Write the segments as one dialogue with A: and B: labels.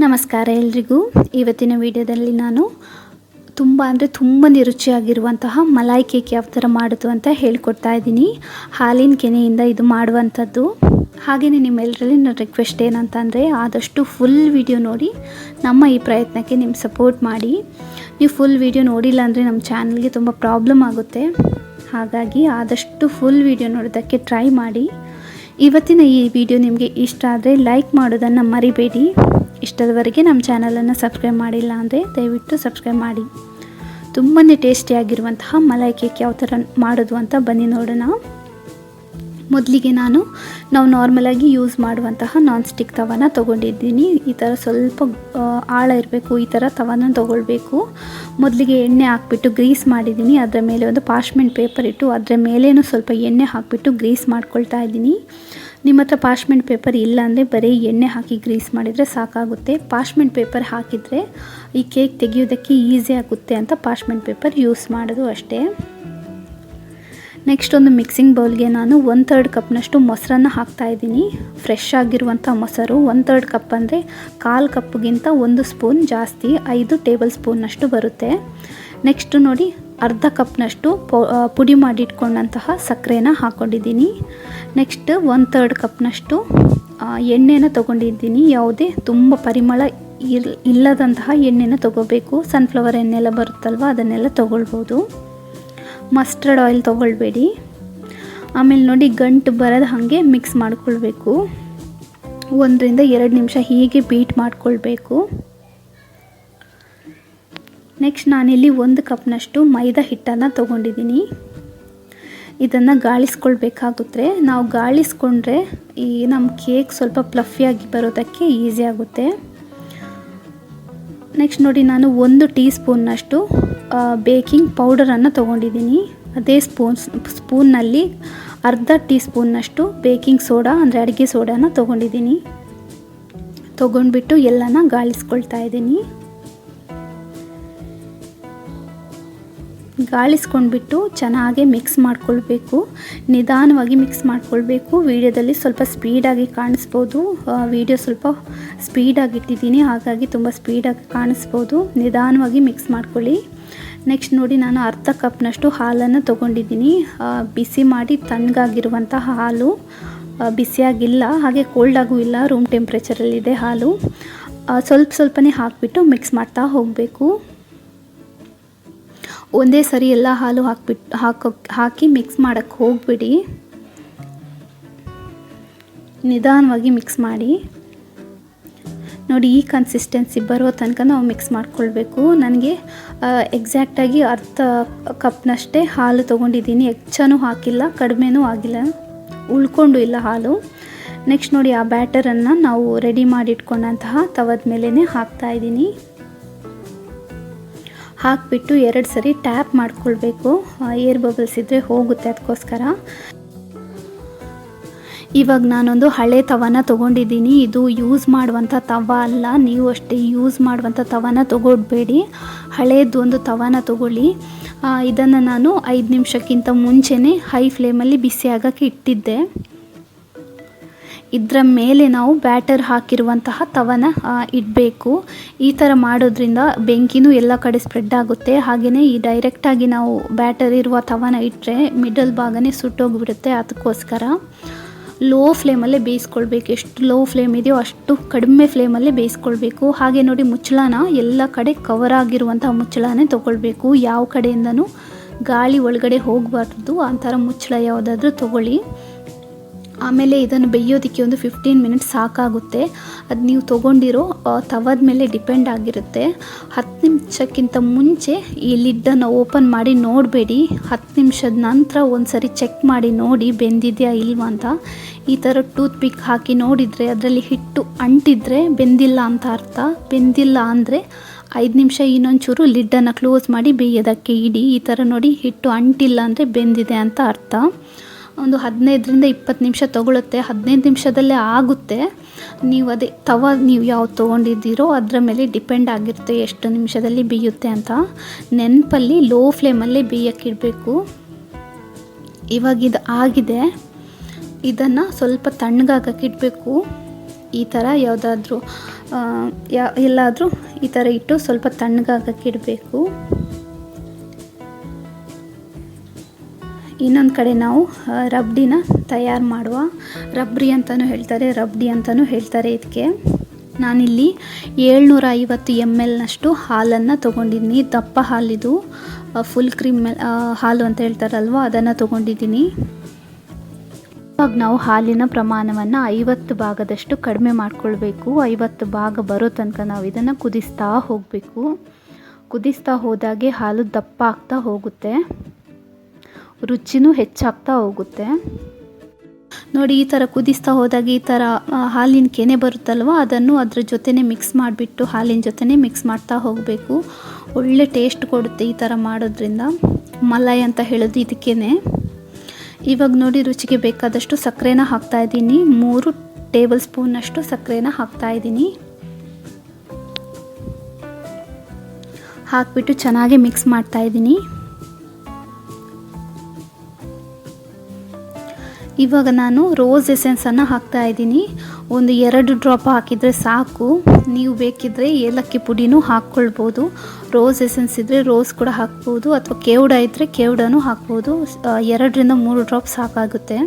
A: ನಮಸ್ಕಾರ ಎಲ್ರಿಗೂ. ಇವತ್ತಿನ ವಿಡಿಯೋದಲ್ಲಿ ನಾನು ತುಂಬ ರುಚಿಯಾಗಿರುವಂತಹ ಮಲಾಯ್ ಕೇಕ್ ಯಾವ ಥರ ಮಾಡೋದು ಅಂತ ಹೇಳ್ಕೊಡ್ತಾ ಇದ್ದೀನಿ. ಹಾಲಿನ ಕೆನೆಯಿಂದ ಇದು ಮಾಡುವಂಥದ್ದು. ಹಾಗೆಯೇ ನಿಮ್ಮೆಲ್ಲರಲ್ಲಿ ನನ್ನ ರಿಕ್ವೆಸ್ಟ್ ಏನಂತಂದರೆ ಆದಷ್ಟು ಫುಲ್ ವಿಡಿಯೋ ನೋಡಿ ನಮ್ಮ ಈ ಪ್ರಯತ್ನಕ್ಕೆ ನಿಮ್ಮ ಸಪೋರ್ಟ್ ಮಾಡಿ. ನೀವು ಫುಲ್ ವಿಡಿಯೋ ನೋಡಿಲ್ಲ ಅಂದರೆ ನಮ್ಮ ಚಾನಲ್ಗೆ ತುಂಬ ಪ್ರಾಬ್ಲಮ್ ಆಗುತ್ತೆ. ಹಾಗಾಗಿ ಆದಷ್ಟು ಫುಲ್ ವಿಡಿಯೋ ನೋಡೋದಕ್ಕೆ ಟ್ರೈ ಮಾಡಿ. ಇವತ್ತಿನ ಈ ವಿಡಿಯೋ ನಿಮಗೆ ಇಷ್ಟ ಆದರೆ ಲೈಕ್ ಮಾಡೋದನ್ನು ಮರಿಬೇಡಿ. ಇಷ್ಟದವರೆಗೆ ನಮ್ಮ ಚಾನಲನ್ನು ಸಬ್ಸ್ಕ್ರೈಬ್ ಮಾಡಿಲ್ಲ ಅಂದರೆ ದಯವಿಟ್ಟು ಸಬ್ಸ್ಕ್ರೈಬ್ ಮಾಡಿ. ತುಂಬಾ ಟೇಸ್ಟಿಯಾಗಿರುವಂತಹ ಮಲಾಯ್ ಕೇಕ್ ಯಾವ ಥರ ಮಾಡೋದು ಅಂತ ಬನ್ನಿ ನೋಡೋಣ. ಮೊದಲಿಗೆ ನಾವು ನಾರ್ಮಲಾಗಿ ಯೂಸ್ ಮಾಡುವಂತಹ ನಾನ್ ಸ್ಟಿಕ್ ತವನ ತೊಗೊಂಡಿದ್ದೀನಿ. ಈ ಥರ ಸ್ವಲ್ಪ ಆಳ ಇರಬೇಕು, ಈ ಥರ ತವನ ತೊಗೊಳ್ಬೇಕು. ಮೊದಲಿಗೆ ಎಣ್ಣೆ ಹಾಕ್ಬಿಟ್ಟು ಗ್ರೀಸ್ ಮಾಡಿದ್ದೀನಿ. ಅದರ ಮೇಲೆ ಒಂದು ಪಾರ್ಚ್ಮೆಂಟ್ ಪೇಪರ್ ಇಟ್ಟು ಅದರ ಮೇಲೇನೂ ಸ್ವಲ್ಪ ಎಣ್ಣೆ ಹಾಕಿಬಿಟ್ಟು ಗ್ರೀಸ್ ಮಾಡ್ಕೊಳ್ತಾ ಇದ್ದೀನಿ. ನಿಮ್ಮ ಹತ್ರ ಪಾರ್ಚ್ಮೆಂಟ್ ಪೇಪರ್ ಇಲ್ಲ ಅಂದರೆ ಬರೀ ಎಣ್ಣೆ ಹಾಕಿ ಗ್ರೀಸ್ ಮಾಡಿದರೆ ಸಾಕಾಗುತ್ತೆ. ಪಾರ್ಚ್ಮೆಂಟ್ ಪೇಪರ್ ಹಾಕಿದರೆ ಈ ಕೇಕ್ ತೆಗೆಯೋದಕ್ಕೆ ಈಸಿ ಆಗುತ್ತೆ ಅಂತ ಪಾರ್ಚ್ಮೆಂಟ್ ಪೇಪರ್ ಯೂಸ್ ಮಾಡೋದು ಅಷ್ಟೇ. ನೆಕ್ಸ್ಟ್ ಒಂದು ಮಿಕ್ಸಿಂಗ್ ಬೌಲ್ಗೆ ನಾನು 1/3 ಕಪ್ನಷ್ಟು ಮೊಸರನ್ನು ಹಾಕ್ತಾಯಿದ್ದೀನಿ. ಫ್ರೆಶ್ ಆಗಿರುವಂಥ ಮೊಸರು 1/3 ಕಪ್ ಅಂದರೆ 1/4 ಕಪ್ಗಿಂತ 1 ಸ್ಪೂನ್ ಜಾಸ್ತಿ, 5 ಟೇಬಲ್ ಸ್ಪೂನ್ನಷ್ಟು ಬರುತ್ತೆ. ನೆಕ್ಸ್ಟು ನೋಡಿ, ಅರ್ಧ ಕಪ್ನಷ್ಟು ಪುಡಿ ಮಾಡಿಟ್ಕೊಂಡಂತಹ ಸಕ್ಕರೆನ ಹಾಕ್ಕೊಂಡಿದ್ದೀನಿ. ನೆಕ್ಸ್ಟ್ 1/3 ಕಪ್ನಷ್ಟು ಎಣ್ಣೆನ ತೊಗೊಂಡಿದ್ದೀನಿ. ಯಾವುದೇ ತುಂಬ ಪರಿಮಳ ಇಲ್ಲದಂತಹ ಎಣ್ಣೆನ ತೊಗೋಬೇಕು. ಸನ್ಫ್ಲವರ್ ಎಣ್ಣೆ ಎಲ್ಲ ಬರುತ್ತಲ್ವ, ಅದನ್ನೆಲ್ಲ ತೊಗೊಳ್ಬೋದು. Mustard oil ತೊಗೊಳ್ಬೇಡಿ. ಆಮೇಲೆ ನೋಡಿ, ಗಂಟು ಬರದ ಹಾಗೆ ಮಿಕ್ಸ್ ಮಾಡ್ಕೊಳ್ಬೇಕು. 1 ರಿಂದ 2 ನಿಮಿಷ ಹೀಗೆ ಬೀಟ್ ಮಾಡ್ಕೊಳ್ಬೇಕು. ನೆಕ್ಸ್ಟ್ ನಾನಿಲ್ಲಿ 1 ಕಪ್ನಷ್ಟು ಮೈದಾ ಹಿಟ್ಟನ್ನು ತೊಗೊಂಡಿದ್ದೀನಿ. ಇದನ್ನು ಗಾಳಿಸ್ಕೊಳ್ಬೇಕಾಗುತ್ತೆ. ನಾವು ಗಾಳಿಸ್ಕೊಂಡ್ರೆ ಈ ನಮ್ಮ ಕೇಕ್ ಸ್ವಲ್ಪ ಫ್ಲಫಿಯಾಗಿ ಬರೋದಕ್ಕೆ ಈಸಿ ಆಗುತ್ತೆ. ನೆಕ್ಸ್ಟ್ ನೋಡಿ, ನಾನು 1 ಟೀ ಸ್ಪೂನ್ನಷ್ಟು ಬೇಕಿಂಗ್ ಪೌಡರನ್ನು ತೊಗೊಂಡಿದ್ದೀನಿ. ಅದೇ ಸ್ಪೂನ್ನಲ್ಲಿ ಅರ್ಧ ಟೀ ಸ್ಪೂನ್ನಷ್ಟು ಬೇಕಿಂಗ್ ಸೋಡಾ ಅಂದರೆ ಅಡುಗೆ ಸೋಡಾನ ತೊಗೊಂಡಿದ್ದೀನಿ. ತೊಗೊಂಡ್ಬಿಟ್ಟು ಎಲ್ಲನ ಗಾಳಿಸ್ಕೊಳ್ತಾ ಇದ್ದೀನಿ. ಗಾಳಿಸ್ಕೊಂಡ್ಬಿಟ್ಟು ಚೆನ್ನಾಗಿ ಮಿಕ್ಸ್ ಮಾಡ್ಕೊಳ್ಬೇಕು. ನಿಧಾನವಾಗಿ ಮಿಕ್ಸ್ ಮಾಡ್ಕೊಳ್ಬೇಕು. ವಿಡಿಯೋದಲ್ಲಿ ಸ್ವಲ್ಪ ಸ್ಪೀಡಾಗಿ ಕಾಣಿಸ್ಬೋದು. ವಿಡಿಯೋ ಸ್ವಲ್ಪ ಸ್ಪೀಡಾಗಿ ಇಟ್ಟಿದ್ದೀನಿ, ಹಾಗಾಗಿ ತುಂಬ ಸ್ಪೀಡಾಗಿ ಕಾಣಿಸ್ಬೋದು. ನಿಧಾನವಾಗಿ ಮಿಕ್ಸ್ ಮಾಡ್ಕೊಳ್ಳಿ. ನೆಕ್ಸ್ಟ್ ನೋಡಿ, ನಾನು ಅರ್ಧ ಕಪ್ನಷ್ಟು ಹಾಲನ್ನು ತೊಗೊಂಡಿದ್ದೀನಿ. ಬಿಸಿ ಮಾಡಿ ತಣ್ಣಗಾಗಿರುವಂಥ ಹಾಲು, ಬಿಸಿಯಾಗಿಲ್ಲ ಹಾಗೆ ಕೋಲ್ಡಾಗೂ ಇಲ್ಲ, ರೂಮ್ ಟೆಂಪ್ರೇಚರಲ್ಲಿದೆ ಹಾಲು. ಸ್ವಲ್ಪನೇ ಹಾಕಿಬಿಟ್ಟು ಮಿಕ್ಸ್ ಮಾಡ್ತಾ ಹೋಗಬೇಕು. ಒಂದೇ ಸರಿ ಎಲ್ಲ ಹಾಲು ಹಾಕಿ ಮಿಕ್ಸ್ ಮಾಡೋಕ್ಕೆ ಹೋಗ್ಬಿಡಿ. ನಿಧಾನವಾಗಿ ಮಿಕ್ಸ್ ಮಾಡಿ. ನೋಡಿ, ಈ ಕನ್ಸಿಸ್ಟೆನ್ಸಿ ಬರೋ ತನಕ ನಾವು ಮಿಕ್ಸ್ ಮಾಡ್ಕೊಳ್ಬೇಕು. ನನಗೆ ಎಕ್ಸಾಕ್ಟಾಗಿ ಅರ್ಧ ಕಪ್ನಷ್ಟೇ ಹಾಲು ತೊಗೊಂಡಿದ್ದೀನಿ. ಹೆಚ್ಚನೂ ಹಾಕಿಲ್ಲ, ಕಡಿಮೆನೂ ಆಗಿಲ್ಲ, ಉಳ್ಕೊಂಡು ಇಲ್ಲ ಹಾಲು. ನೆಕ್ಸ್ಟ್ ನೋಡಿ, ಆ ಬ್ಯಾಟರನ್ನು ನಾವು ರೆಡಿ ಮಾಡಿಟ್ಕೊಂಡಂತಹ ತವದ ಮೇಲೇ ಹಾಕ್ತಾಯಿದ್ದೀನಿ. ಹಾಕಿಬಿಟ್ಟು 2 ಸರಿ ಟ್ಯಾಪ್ ಮಾಡ್ಕೊಳ್ಬೇಕು. ಏರ್ ಬಬಲ್ಸ್ ಇದ್ದರೆ ಹೋಗುತ್ತೆ, ಅದಕ್ಕೋಸ್ಕರ. ಇವಾಗ ನಾನೊಂದು ಹಳೆ ತವನ ತೊಗೊಂಡಿದ್ದೀನಿ. ಇದು ಯೂಸ್ ಮಾಡುವಂಥ ತವ ಅಲ್ಲ, ನೀವು ಅಷ್ಟೇ ಯೂಸ್ ಮಾಡುವಂಥ ತವನ ತೊಗೊಳ್ಬೇಡಿ. ಹಳೇದು ಒಂದು ತವನ ತೊಗೊಳ್ಳಿ. ಇದನ್ನು ನಾನು 5 ನಿಮಿಷಕ್ಕಿಂತ ಮುಂಚೆನೇ ಹೈ ಫ್ಲೇಮಲ್ಲಿ ಬಿಸಿ ಆಗೋಕ್ಕೆ ಇಟ್ಟಿದ್ದೆ. ಇದರ ಮೇಲೆ ನಾವು ಬ್ಯಾಟರ್ ಹಾಕಿರುವಂತಹ ತವನ ಇಡಬೇಕು. ಈ ಥರ ಮಾಡೋದ್ರಿಂದ ಬೆಂಕಿನೂ ಎಲ್ಲ ಕಡೆ ಸ್ಪ್ರೆಡ್ ಆಗುತ್ತೆ. ಹಾಗೆಯೇ ಈ ಡೈರೆಕ್ಟಾಗಿ ನಾವು ಬ್ಯಾಟರ್ ಇರುವ ತವನ ಇಟ್ಟರೆ ಮಿಡಲ್ ಭಾಗನೇ ಸುಟ್ಟೋಗಿಬಿಡುತ್ತೆ. ಅದಕ್ಕೋಸ್ಕರ ಲೋ ಫ್ಲೇಮಲ್ಲೇ ಬೇಯಿಸ್ಕೊಳ್ಬೇಕು. ಎಷ್ಟು ಲೋ ಫ್ಲೇಮ್ ಇದೆಯೋ ಅಷ್ಟು ಕಡಿಮೆ ಫ್ಲೇಮಲ್ಲೇ ಬೇಯಿಸ್ಕೊಳ್ಬೇಕು. ಹಾಗೆ ನೋಡಿ, ಮುಚ್ಚಳನ ಎಲ್ಲ ಕಡೆ ಕವರ್ ಆಗಿರುವಂತಹ ಮುಚ್ಚಳನೇ ತೊಗೊಳ್ಬೇಕು. ಯಾವ ಕಡೆಯಿಂದನೂ ಗಾಳಿ ಒಳಗಡೆ ಹೋಗಬಾರ್ದು. ಆ ಥರ ಮುಚ್ಚಳ ಯಾವುದಾದ್ರೂ ತೊಗೊಳ್ಳಿ. ಆಮೇಲೆ ಇದನ್ನು ಬೇಯೋದಕ್ಕೆ ಒಂದು 15 ಮಿನಿಟ್ಸ್ ಸಾಕಾಗುತ್ತೆ. ಅದು ನೀವು ತೊಗೊಂಡಿರೋ ತವದ ಮೇಲೆ ಡಿಪೆಂಡ್ ಆಗಿರುತ್ತೆ. 10 ನಿಮಿಷಕ್ಕಿಂತ ಮುಂಚೆ ಈ ಲಿಡ್ಡನ್ನು ಓಪನ್ ಮಾಡಿ ನೋಡಬೇಡಿ. 10 ನಿಮಿಷದ ನಂತರ ಒಂದು ಸರಿ ಚೆಕ್ ಮಾಡಿ ನೋಡಿ ಬೆಂದಿದೆಯಾ ಇಲ್ವಾ ಅಂತ. ಈ ಥರ ಟೂತ್ ಪಿಕ್ ಹಾಕಿ ನೋಡಿದರೆ ಅದರಲ್ಲಿ ಹಿಟ್ಟು ಅಂಟಿದ್ರೆ ಬೆಂದಿಲ್ಲ ಅಂತ ಅರ್ಥ. ಬೆಂದಿಲ್ಲ ಅಂದರೆ 5 ನಿಮಿಷ ಇನ್ನೊಂಚೂರು ಲಿಡ್ಡನ್ನು ಕ್ಲೋಸ್ ಮಾಡಿ ಬೇಯೋದಕ್ಕೆ ಇಡಿ. ಈ ಥರ ನೋಡಿ, ಹಿಟ್ಟು ಅಂಟಿಲ್ಲ ಅಂದರೆ ಬೆಂದಿದೆ ಅಂತ ಅರ್ಥ. ಒಂದು 15 ರಿಂದ 20 ನಿಮಿಷ ತೊಗೊಳುತ್ತೆ. 15 ನಿಮಿಷದಲ್ಲೇ ಆಗುತ್ತೆ. ನೀವು ಅದೇ ತವ ನೀವು ಯಾವ್ದು ತೊಗೊಂಡಿದ್ದೀರೋ ಅದರ ಮೇಲೆ ಡಿಪೆಂಡ್ ಆಗಿರುತ್ತೆ ಎಷ್ಟು ನಿಮಿಷದಲ್ಲಿ ಬೇಯುತ್ತೆ ಅಂತ. ನೆನಪಲ್ಲಿ ಲೋ ಫ್ಲೇಮಲ್ಲೇ ಬೇಯೋಕ್ಕಿಡಬೇಕು. ಇವಾಗ ಇದು ಆಗಿದೆ. ಇದನ್ನು ಸ್ವಲ್ಪ ತಣ್ಣಗಾಗಕ್ಕೆ ಇಡಬೇಕು. ಈ ಥರ ಯಾವುದಾದ್ರೂ ಎಲ್ಲಾದರೂ ಈ ಥರ ಇಟ್ಟು ಸ್ವಲ್ಪ ತಣ್ಣಗಾಗಕ್ಕೆ ಇಡಬೇಕು. ಇನ್ನೊಂದು ಕಡೆ ನಾವು ರಬ್ಡಿನ ತಯಾರು ಮಾಡುವ. ರಬ್ಡಿ ಅಂತಲೂ ಹೇಳ್ತಾರೆ, ರಬ್ಡಿ ಅಂತಲೂ ಹೇಳ್ತಾರೆ ಇದಕ್ಕೆ. ನಾನಿಲ್ಲಿ 750 ml ಹಾಲನ್ನು ತೊಗೊಂಡಿದ್ದೀನಿ. ದಪ್ಪ ಹಾಲಿದು, ಫುಲ್ ಕ್ರೀಮ್ ಹಾಲು ಅಂತ ಹೇಳ್ತಾರಲ್ವ, ಅದನ್ನು ತೊಗೊಂಡಿದ್ದೀನಿ. ಇವಾಗ ನಾವು ಹಾಲಿನ ಪ್ರಮಾಣವನ್ನು 50 ಭಾಗದಷ್ಟು ಕಡಿಮೆ ಮಾಡಿಕೊಳ್ಬೇಕು. 50 ಭಾಗ ಬರೋ ತನಕ ನಾವು ಇದನ್ನು ಕುದಿಸ್ತಾ ಹೋಗಬೇಕು. ಕುದಿಸ್ತಾ ಹೋದಾಗೆ ಹಾಲು ದಪ್ಪ ಆಗ್ತಾ ಹೋಗುತ್ತೆ, ರುಚಿನೂ ಹೆಚ್ಚಾಗ್ತಾ ಹೋಗುತ್ತೆ. ನೋಡಿ, ಈ ಥರ ಕುದಿಸ್ತಾ ಹೋದಾಗ ಈ ಥರ ಹಾಲಿನ ಕೆನೆ ಬರುತ್ತಲ್ವ, ಅದನ್ನು ಅದ್ರ ಜೊತೆನೇ ಮಿಕ್ಸ್ ಮಾಡಿಬಿಟ್ಟು ಹಾಲಿನ ಜೊತೆನೇ ಮಿಕ್ಸ್ ಮಾಡ್ತಾ ಹೋಗಬೇಕು. ಒಳ್ಳೆ ಟೇಸ್ಟ್ ಕೊಡುತ್ತೆ ಈ ಥರ ಮಾಡೋದ್ರಿಂದ. ಮಲಾಯಿ ಅಂತ ಹೇಳೋದು ಇದಕ್ಕೇನೆ. ಇವಾಗ ನೋಡಿ, ರುಚಿಗೆ ಬೇಕಾದಷ್ಟು ಸಕ್ಕರೆನ ಹಾಕ್ತಾಯಿದ್ದೀನಿ. 3 ಟೇಬಲ್ ಸ್ಪೂನಷ್ಟು ಸಕ್ಕರೆನ ಹಾಕ್ತಾಯಿದ್ದೀನಿ. ಹಾಕ್ಬಿಟ್ಟು ಚೆನ್ನಾಗಿ ಮಿಕ್ಸ್ ಮಾಡ್ತಾಯಿದ್ದೀನಿ. ಇವಾಗ ನಾನು ರೋಸ್ ಎಸೆನ್ಸನ್ನು ಹಾಕ್ತಾಯಿದ್ದೀನಿ. ಒಂದು 2 ಡ್ರಾಪ್ ಹಾಕಿದರೆ ಸಾಕು. ನೀವು ಬೇಕಿದ್ದರೆ ಏಲಕ್ಕಿ ಪುಡಿನೂ ಹಾಕ್ಕೊಳ್ಬೋದು. ರೋಸ್ ಎಸೆನ್ಸ್ ಇದ್ದರೆ ರೋಸ್ ಕೂಡ ಹಾಕ್ಬೋದು, ಅಥವಾ ಕೇವಡ ಇದ್ದರೆ ಕೇವಡನೂ ಹಾಕ್ಬೋದು. 2ರಿಂದ 3 ಡ್ರಾಪ್ ಸಾಕಾಗುತ್ತೆ.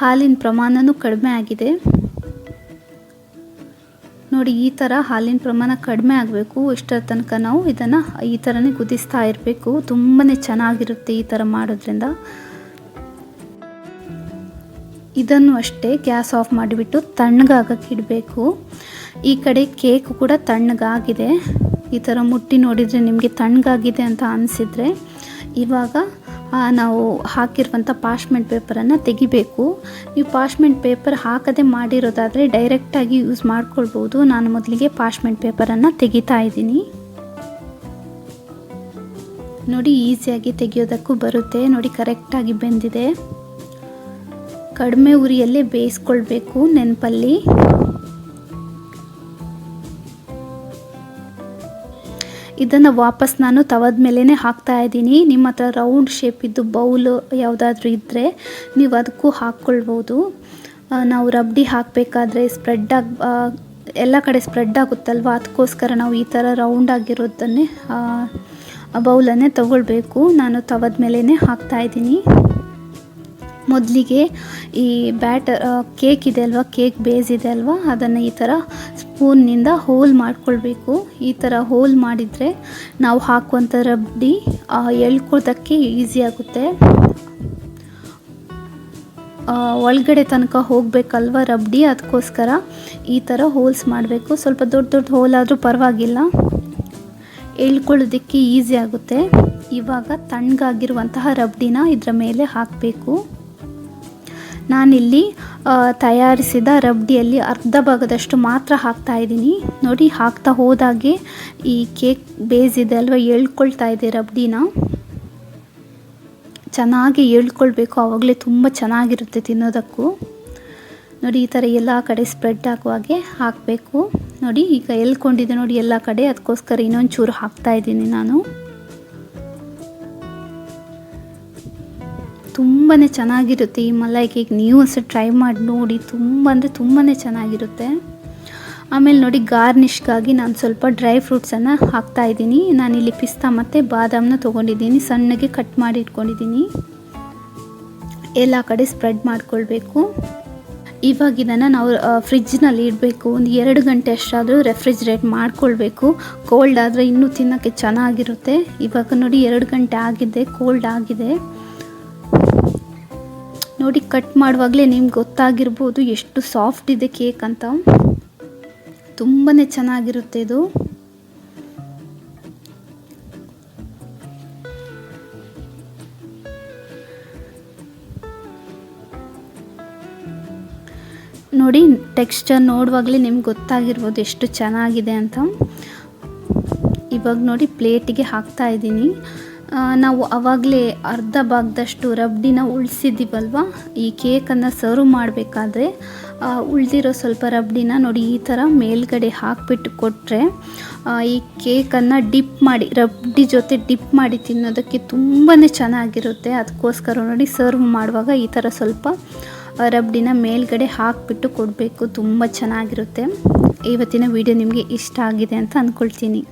A: ಹಾಲಿನ ಪ್ರಮಾಣವೂ ಕಡಿಮೆ ಆಗಿದೆ ನೋಡಿ. ಈ ಥರ ಹಾಲಿನ ಪ್ರಮಾಣ ಕಡಿಮೆ ಆಗಬೇಕು. ಇಷ್ಟರ ತನಕ ನಾವು ಇದನ್ನು ಈ ಥರನೇ ಕುದಿಸ್ತಾ ಇರಬೇಕು. ತುಂಬಾ ಚೆನ್ನಾಗಿರುತ್ತೆ ಈ ಥರ ಮಾಡೋದ್ರಿಂದ. ಇದನ್ನು ಅಷ್ಟೇ ಗ್ಯಾಸ್ ಆಫ್ ಮಾಡಿಬಿಟ್ಟು ತಣ್ಣಗಾಗಕ್ಕೆ ಇಡಬೇಕು. ಈ ಕಡೆ ಕೇಕ್ ಕೂಡ ತಣ್ಣಗಾಗಿದೆ. ಈ ಥರ ಮುಟ್ಟಿ ನೋಡಿದರೆ ನಿಮಗೆ ತಣ್ಣಗಾಗಿದೆ ಅಂತ ಅನಿಸಿದರೆ ಇವಾಗ ನಾವು ಹಾಕಿರುವಂಥ ಪಾರ್ಚ್ಮೆಂಟ್ ಪೇಪರನ್ನು ತೆಗಿಬೇಕು. ನೀವು ಪಾರ್ಚ್ಮೆಂಟ್ ಪೇಪರ್ ಹಾಕದೆ ಮಾಡಿರೋದಾದರೆ ಡೈರೆಕ್ಟಾಗಿ ಯೂಸ್ ಮಾಡ್ಕೊಳ್ಬೋದು. ನಾನು ಮೊದಲಿಗೆ ಪಾರ್ಚ್ಮೆಂಟ್ ಪೇಪರನ್ನು ತೆಗಿತಾ ಇದ್ದೀನಿ. ನೋಡಿ, ಈಸಿಯಾಗಿ ತೆಗಿಯೋದಕ್ಕೂ ಬರುತ್ತೆ. ನೋಡಿ, ಕರೆಕ್ಟಾಗಿ ಬೆಂದಿದೆ. ಕಡಿಮೆ ಉರಿಯಲ್ಲೇ ಬೇಯಿಸ್ಕೊಳ್ಬೇಕು, ನೆನಪಲ್ಲಿ. ಇದನ್ನು ವಾಪಸ್ ನಾನು ತವದ ಮೇಲೇ ಹಾಕ್ತಾ ಇದ್ದೀನಿ. ನಿಮ್ಮ ಹತ್ರ ರೌಂಡ್ ಶೇಪ್ ಇದ್ದು ಬೌಲ್ ಯಾವುದಾದ್ರೂ ಇದ್ದರೆ ನೀವು ಅದಕ್ಕೂ ಹಾಕ್ಕೊಳ್ಬೋದು. ನಾವು ರಬ್ಡಿ ಹಾಕಬೇಕಾದ್ರೆ ಎಲ್ಲ ಕಡೆ ಸ್ಪ್ರೆಡ್ ಆಗುತ್ತಲ್ವ, ಅದಕ್ಕೋಸ್ಕರ ನಾವು ಈ ಥರ ರೌಂಡ್ ಆಗಿರೋದನ್ನೇ ಬೌಲನ್ನೇ ತಗೊಳ್ಬೇಕು. ನಾನು ತವದ ಮೇಲೇ ಹಾಕ್ತಾ ಇದ್ದೀನಿ. ಮೊದಲಿಗೆ ಈ ಬ್ಯಾಟರ್ ಕೇಕ್ ಇದೆ ಅಲ್ವಾ, ಕೇಕ್ ಬೇಸ್ ಇದೆ ಅಲ್ವಾ, ಅದನ್ನು ಈ ಥರ ಸ್ಪೂನ್ನಿಂದ ಹೋಲ್ ಮಾಡ್ಕೊಳ್ಬೇಕು. ಈ ಥರ ಹೋಲ್ ಮಾಡಿದರೆ ನಾವು ಹಾಕುವಂಥ ರಬ್ಡಿ ಎಳ್ಕೊಳ್ಳೋದಕ್ಕೆ ಈಸಿ ಆಗುತ್ತೆ. ಒಳಗಡೆ ತನಕ ಹೋಗಬೇಕಲ್ವ ರಬ್ಡಿ, ಅದಕ್ಕೋಸ್ಕರ ಈ ಥರ ಹೋಲ್ಸ್ ಮಾಡಬೇಕು. ಸ್ವಲ್ಪ ದೊಡ್ಡ ದೊಡ್ಡ ಹೋಲ್ ಆದರೂ ಪರವಾಗಿಲ್ಲ, ಎಳ್ಕೊಳ್ಳೋದಕ್ಕೆ ಈಸಿ ಆಗುತ್ತೆ. ಇವಾಗ ತಣ್ಣಗಾಗಿರುವಂತಹ ರಬ್ಡಿನ ಇದರ ಮೇಲೆ ಹಾಕಬೇಕು. ನಾನಿಲ್ಲಿ ತಯಾರಿಸಿದ ರಬ್ಡಿಯಲ್ಲಿ ಅರ್ಧ ಭಾಗದಷ್ಟು ಮಾತ್ರ ಹಾಕ್ತಾ ಇದ್ದೀನಿ. ನೋಡಿ, ಹಾಕ್ತಾ ಹೋದಾಗೆ ಈ ಕೇಕ್ ಬೇಸ್ ಇದೆ ಅಲ್ವಾ, ಎಳ್ಕೊಳ್ತಾ ಇದೆ ರಬ್ಡಿನ. ಚೆನ್ನಾಗಿ ಎಳ್ಕೊಳ್ಬೇಕು, ಆವಾಗಲೇ ತುಂಬ ಚೆನ್ನಾಗಿರುತ್ತೆ ತಿನ್ನೋದಕ್ಕೂ. ನೋಡಿ, ಈ ಥರ ಎಲ್ಲ ಕಡೆ ಸ್ಪ್ರೆಡ್ ಆಗುವಾಗೆ ಹಾಕಬೇಕು. ನೋಡಿ, ಈಗ ಎಳ್ಕೊಂಡಿದೆ ನೋಡಿ ಎಲ್ಲ ಕಡೆ, ಅದಕ್ಕೋಸ್ಕರ ಇನ್ನೊಂದು ಚೂರು ಹಾಕ್ತಾ ಇದ್ದೀನಿ ನಾನು. ತುಂಬಾ ಚೆನ್ನಾಗಿರುತ್ತೆ ಈ ಮಲಾಯಿ ಕೇಕ್. ನೀವು ಒಂದು ಟ್ರೈ ಮಾಡಿ ನೋಡಿ, ತುಂಬ ಚೆನ್ನಾಗಿರುತ್ತೆ. ಆಮೇಲೆ ನೋಡಿ, ಗಾರ್ನಿಷ್ಗಾಗಿ ನಾನು ಸ್ವಲ್ಪ ಡ್ರೈ ಫ್ರೂಟ್ಸನ್ನು ಹಾಕ್ತಾಯಿದ್ದೀನಿ. ನಾನಿಲ್ಲಿ ಪಿಸ್ತಾ ಮತ್ತು ಬಾದಾಮನ್ನ ತೊಗೊಂಡಿದ್ದೀನಿ, ಸಣ್ಣಗೆ ಕಟ್ ಮಾಡಿ ಇಟ್ಕೊಂಡಿದ್ದೀನಿ. ಎಲ್ಲ ಕಡೆ ಸ್ಪ್ರೆಡ್ ಮಾಡ್ಕೊಳ್ಬೇಕು. ಇವಾಗ ಇದನ್ನು ನಾವು ಫ್ರಿಜ್ನಲ್ಲಿ ಇಡಬೇಕು. ಒಂದು 2 ಗಂಟೆ ಅಷ್ಟಾದರೂ ರೆಫ್ರಿಜ್ರೇಟ್ ಮಾಡ್ಕೊಳ್ಬೇಕು. ಕೋಲ್ಡ್ ಆದರೆ ಇನ್ನೂ ತಿನ್ನೋಕ್ಕೆ ಚೆನ್ನಾಗಿರುತ್ತೆ. ಇವಾಗ ನೋಡಿ, 2 ಗಂಟೆ ಆಗಿದೆ, ಕೋಲ್ಡ್ ಆಗಿದೆ. ನೋಡಿ, ಕಟ್ ಮಾಡುವಾಗಲೇ ನಿಮ್ಗೆ ಗೊತ್ತಾಗಿರ್ಬೋದು ಎಷ್ಟು ಸಾಫ್ಟ್ ಇದೆ ಕೇಕ್ ಅಂತ. ತುಂಬಾ ಚೆನ್ನಾಗಿರುತ್ತೆ ಇದು. ನೋಡಿ, ಟೆಕ್ಸ್ಚರ್ ನೋಡುವಾಗಲೇ ನಿಮ್ಗೆ ಗೊತ್ತಾಗಿರ್ಬೋದು ಎಷ್ಟು ಚೆನ್ನಾಗಿದೆ ಅಂತ. ಇವಾಗ ನೋಡಿ, ಪ್ಲೇಟಿಗೆ ಹಾಕ್ತಾ ಇದ್ದೀನಿ. ನಾವು ಆವಾಗಲೇ ಅರ್ಧ ಭಾಗದಷ್ಟು ರಬ್ಡಿನ ಉಳಿಸಿದ್ದೀವಲ್ವ, ಈ ಕೇಕನ್ನು ಸರ್ವ್ ಮಾಡಬೇಕಾದ್ರೆ ಉಳಿದಿರೋ ಸ್ವಲ್ಪ ರಬ್ಡಿನ ನೋಡಿ ಈ ಥರ ಮೇಲ್ಗಡೆ ಹಾಕಿಬಿಟ್ಟು ಕೊಟ್ಟರೆ ಈ ಕೇಕನ್ನು ಡಿಪ್ ಮಾಡಿ, ರಬ್ಡಿ ಜೊತೆ ಡಿಪ್ ಮಾಡಿ ತಿನ್ನೋದಕ್ಕೆ ತುಂಬಾ ಚೆನ್ನಾಗಿರುತ್ತೆ. ಅದಕ್ಕೋಸ್ಕರ ನೋಡಿ, ಸರ್ವ್ ಮಾಡುವಾಗ ಈ ಥರ ಸ್ವಲ್ಪ ರಬ್ಡಿನ ಮೇಲ್ಗಡೆ ಹಾಕಿಬಿಟ್ಟು ಕೊಡಬೇಕು. ತುಂಬ ಚೆನ್ನಾಗಿರುತ್ತೆ. ಇವತ್ತಿನ ವಿಡಿಯೋ ನಿಮಗೆ ಇಷ್ಟ ಆಗಿದೆ ಅಂತ ಅಂದ್ಕೊಳ್ತೀನಿ.